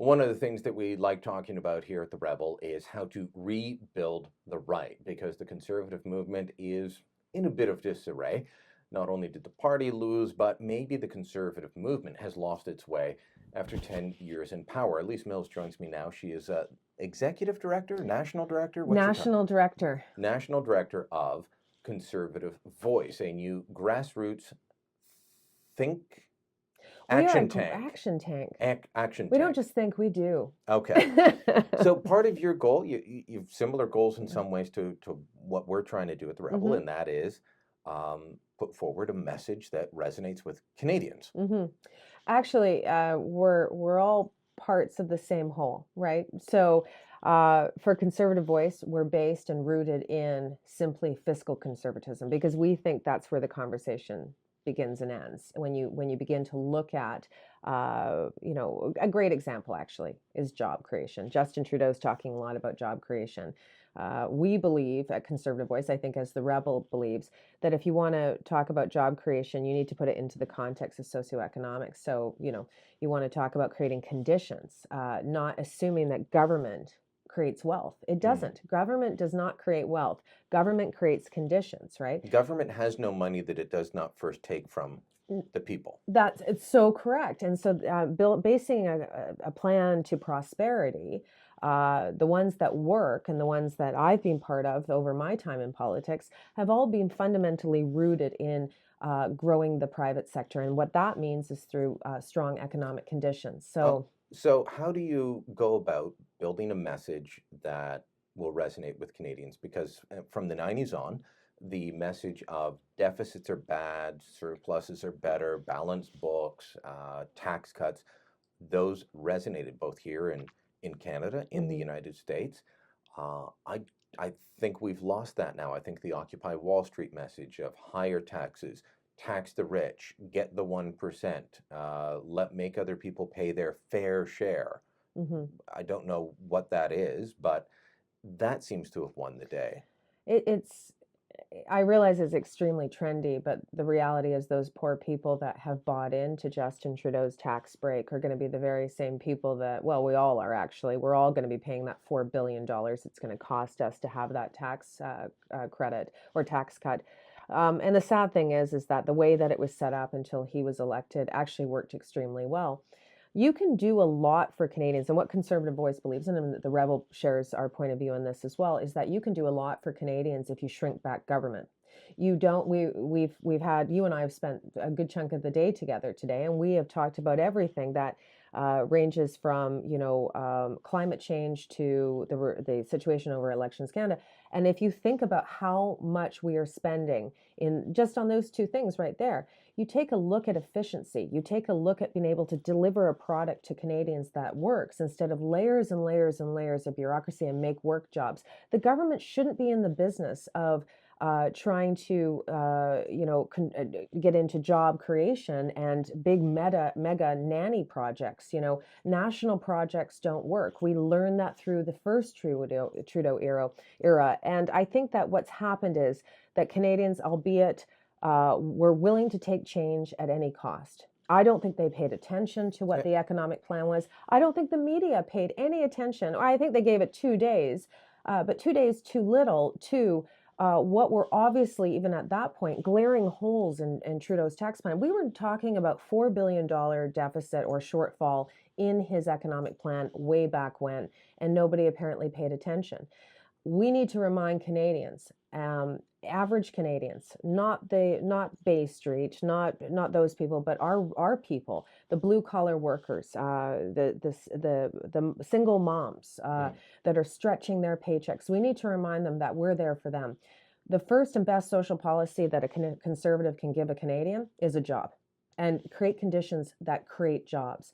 One of the things that we like talking about here at The Rebel is how to rebuild the right, because the conservative movement is in a bit of disarray. Not only did the party lose, but maybe the conservative movement has lost its way after 10 years in power. Elise Mills joins me now. She is executive director, national director? National director. National director of Conservative Voice, a new grassroots think action tank. Action tank. Action We tank. don't just think, we do. Okay. So part of your goal, you've similar goals in some ways to what we're trying to do at The Rebel, and that is put forward a message that resonates with Canadians. Actually, we're all parts of the same whole, right? So for Conservative Voice, we're based and rooted in simply fiscal conservatism, because we think that's where the conversation begins and ends. When you begin to look at, a great example actually is job creation. Justin Trudeau's talking a lot about job creation. We believe at Conservative Voice, I think as The Rebel believes, that if you want to talk about job creation, you need to put it into the context of socioeconomics. So, you want to talk about creating conditions, not assuming that government creates wealth. It doesn't. Government does not create wealth. Government creates conditions, right? Government has no money that it does not first take from the people. It's so correct. And so basing a plan to prosperity, the ones that work and the ones that I've been part of over my time in politics have all been fundamentally rooted in growing the private sector. And what that means is through strong economic conditions. So how do you go about building a message that will resonate with Canadians? Because from the 90s on, the message of deficits are bad, surpluses are better, balanced books, tax cuts, those resonated both here and in Canada, in the United States. I think we've lost that now. I think the Occupy Wall Street message of higher taxes, tax the rich, get the 1%, make other people pay their fair share. I don't know what that is, but that seems to have won the day. I realize it's extremely trendy, but the reality is those poor people that have bought into Justin Trudeau's tax break are going to be the very same people that, well, we all are actually. We're all going to be paying that $4 billion it's going to cost us to have that tax credit or tax cut. And the sad thing is that the way that it was set up until he was elected actually worked extremely well. You can do a lot for Canadians, and what Conservative Voice believes in, and The Rebel shares our point of view on this as well, is that you can do a lot for Canadians if you shrink back government. You don't. We've had, you and I have spent a good chunk of the day together today, and we have talked about everything that ranges from climate change to the situation over Elections Canada. And if you think about how much we are spending in just on those two things right there, you take a look at efficiency, you take a look at being able to deliver a product to Canadians that works instead of layers and layers and layers of bureaucracy and make work jobs. The government shouldn't be in the business of trying to, get into job creation and big mega nanny projects. National projects don't work. We learned that through the first Trudeau era. And I think that what's happened is that Canadians, albeit were willing to take change at any cost. I don't think they paid attention to what the economic plan was. I don't think the media paid any attention. I think they gave it 2 days, but 2 days too little to what were obviously, even at that point, glaring holes in Trudeau's tax plan. We were talking about $4 billion deficit or shortfall in his economic plan way back when, and nobody apparently paid attention. We need to remind Canadians, average Canadians, not Bay Street, not those people, but our people, the blue collar workers, the single moms that are stretching their paychecks. We need to remind them that we're there for them. The first and best social policy that a conservative can give a Canadian is a job, and create conditions that create jobs.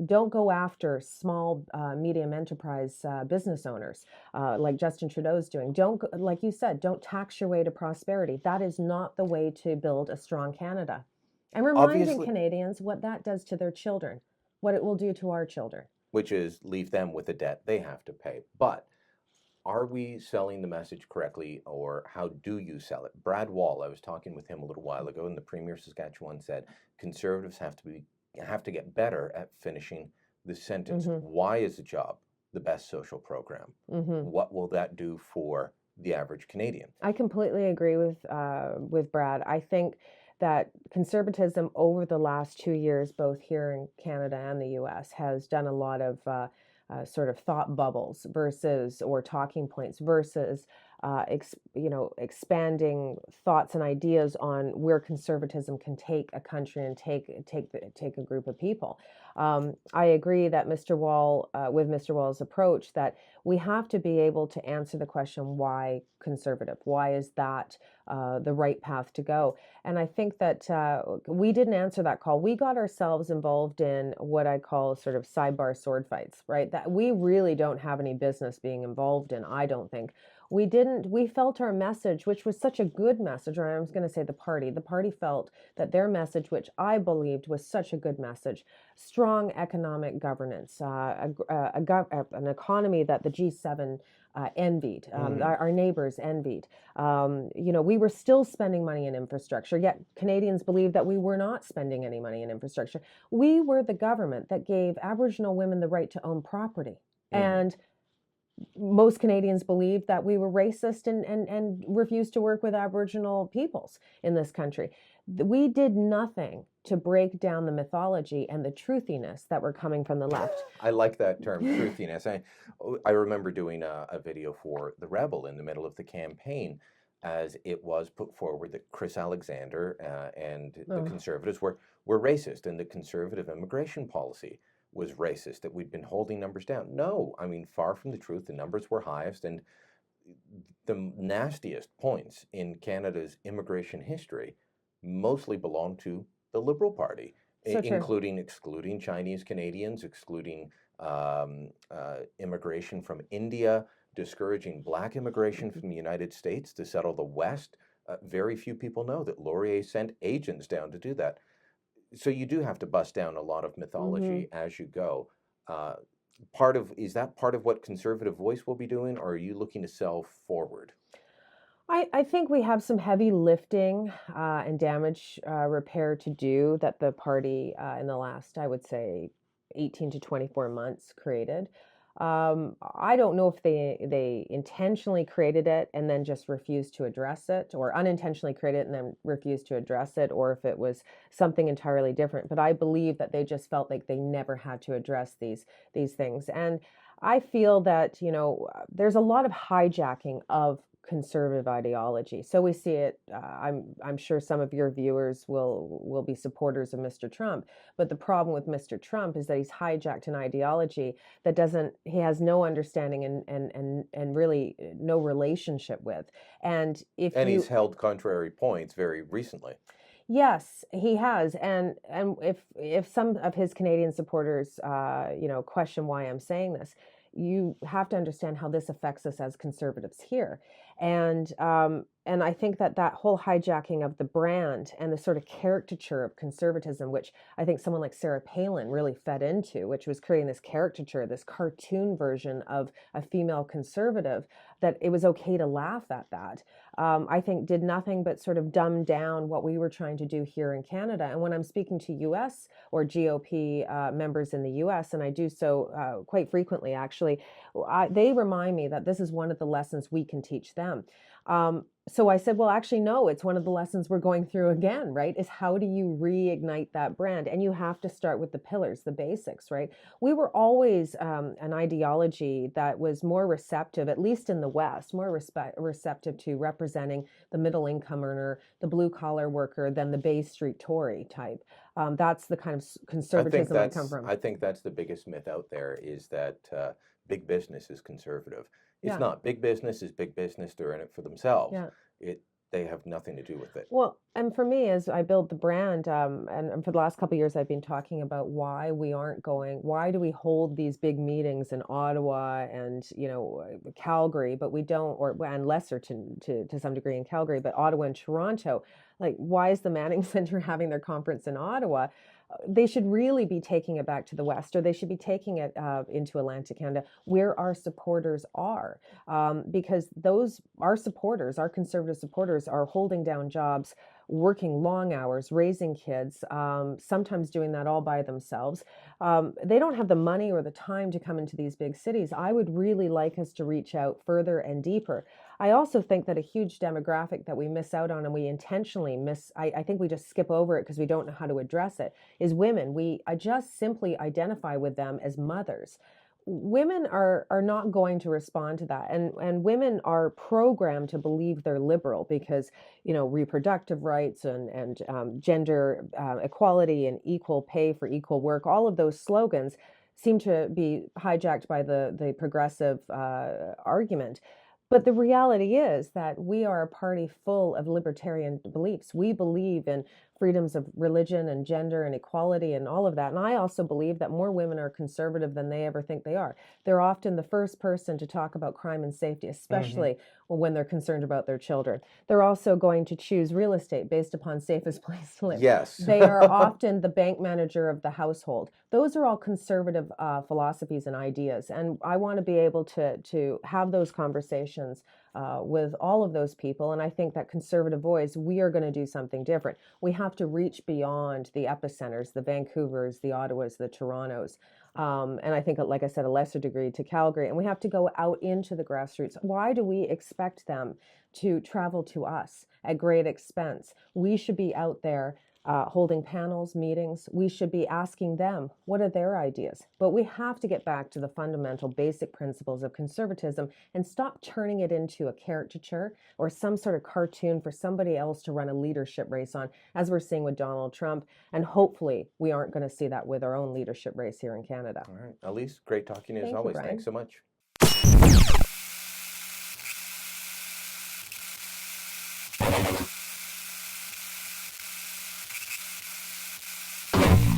Don't go after small, medium enterprise business owners like Justin Trudeau's doing. Don't, like you said, don't tax your way to prosperity. That is not the way to build a strong Canada. And reminding Canadians what that does to their children, what it will do to our children. Which is leave them with a debt they have to pay. But are we selling the message correctly, or how do you sell it? Brad Wall, I was talking with him a little while ago, and the Premier of Saskatchewan said Conservatives have to get better at finishing the sentence, Mm-hmm. why is a job the best social program? Mm-hmm. What will that do for the average Canadian? I completely agree with Brad. I think that conservatism over the last 2 years, both here in Canada and the U.S., has done a lot of sort of thought bubbles versus or talking points versus expanding thoughts and ideas on where conservatism can take a country and take a group of people. I agree that with Mr. Wall's approach, that we have to be able to answer the question, why conservative? Why is that the right path to go? And I think that we didn't answer that call. We got ourselves involved in what I call sort of sidebar sword fights, right? That we really don't have any business being involved in, I don't think. We felt our message, which was such a good message, or I was going to say the party felt that their message, which I believed was such a good message: strong economic governance, an economy that the G7 envied, our neighbors envied. We were still spending money in infrastructure, yet Canadians believed that we were not spending any money in infrastructure. We were the government that gave Aboriginal women the right to own property. And most Canadians believed that we were racist and refused to work with Aboriginal peoples in this country. We did nothing to break down the mythology and the truthiness that were coming from the left. I like that term, truthiness. I remember doing a video for The Rebel in the middle of the campaign, as it was put forward that Chris Alexander and the Conservatives were racist, and the Conservative immigration policy was racist, that we'd been holding numbers down. No, I mean, far from the truth. The numbers were highest, and the nastiest points in Canada's immigration history mostly belong to the Liberal Party, So true. including excluding Chinese Canadians, excluding immigration from India, discouraging Black immigration from the United States to settle the West. Very few people know that Laurier sent agents down to do that. So you do have to bust down a lot of mythology as you go. Is that part of what Conservative Voice will be doing, or are you looking to sell forward? I think we have some heavy lifting and damage repair to do that the party in the last, I would say, 18 to 24 months created. I don't know if they intentionally created it and then just refused to address it, or unintentionally created it and then refused to address it, or if it was something entirely different. But I believe that they just felt like they never had to address these things. And I feel that, there's a lot of hijacking of conservative ideology. So we see it. I'm sure some of your viewers will be supporters of Mr. Trump, but the problem with Mr. Trump is that he's hijacked an ideology that he has no understanding and really no relationship with. And he's held contrary points very recently. Yes, he has, and if some of his Canadian supporters, question why I'm saying this, you have to understand how this affects us as conservatives here, and I think that whole hijacking of the brand and the sort of caricature of conservatism, which I think someone like Sarah Palin really fed into, which was creating this caricature, this cartoon version of a female conservative, that it was okay to laugh at that. I think did nothing but sort of dumb down what we were trying to do here in Canada. And when I'm speaking to U.S. or GOP members in the U.S., and I do so quite frequently, actually, they remind me that this is one of the lessons we can teach them. So I said, well, actually, no, it's one of the lessons we're going through again, right? Is how do you reignite that brand? And you have to start with the pillars, the basics, right? We were always an ideology that was more receptive, at least in the West, more receptive to representing the middle income earner, the blue collar worker, than the Bay Street Tory type. That's the kind of conservatism I come from. I think that's the biggest myth out there, is that big business is conservative. It's not. Big business is big business. They're in it for themselves. Yeah. They have nothing to do with it. Well, and for me, as I build the brand, and for the last couple of years, I've been talking about why do we hold these big meetings in Ottawa and, Calgary, but we don't, and Lesserton to some degree in Calgary, but Ottawa and Toronto. Like, why is the Manning Center having their conference in Ottawa? they should really be taking it back to the West, or they should be taking it into Atlantic Canada, where our supporters are, because our supporters, our conservative supporters, are holding down jobs, working long hours, raising kids, sometimes doing that all by themselves. They don't have the money or the time to come into these big cities. I would really like us to reach out further and deeper. I also think that a huge demographic that we miss out on, and we intentionally miss, I think we just skip over it because we don't know how to address it, is women. I just simply identify with them as mothers. Women are not going to respond to that, and women are programmed to believe they're liberal because, reproductive rights and gender equality and equal pay for equal work, all of those slogans seem to be hijacked by the progressive argument. But the reality is that we are a party full of libertarian beliefs. We believe in freedoms of religion and gender and equality and all of that. And I also believe that more women are conservative than they ever think they are. They're often the first person to talk about crime and safety, Hmm. especially when they're concerned about their children. They're also going to choose real estate based upon safest place to live. Yes. They are often the bank manager of the household. Those are all conservative philosophies and ideas. And I want to be able to have those conversations with all of those people. And I think that conservative voice, we are going to do something different. We have to reach beyond the epicenters, the Vancouvers, the Ottawas, the Torontos. And I think, like I said, a lesser degree to Calgary. And we have to go out into the grassroots. Why do we expect them to travel to us at great expense? We should be out there holding panels, meetings. We should be asking them, what are their ideas? But we have to get back to the fundamental basic principles of conservatism and stop turning it into a caricature or some sort of cartoon for somebody else to run a leadership race on, as we're seeing with Donald Trump. And hopefully we aren't going to see that with our own leadership race here in Canada. All right. Elise, great talking to you as Thank you, always. Thanks Brian. so much.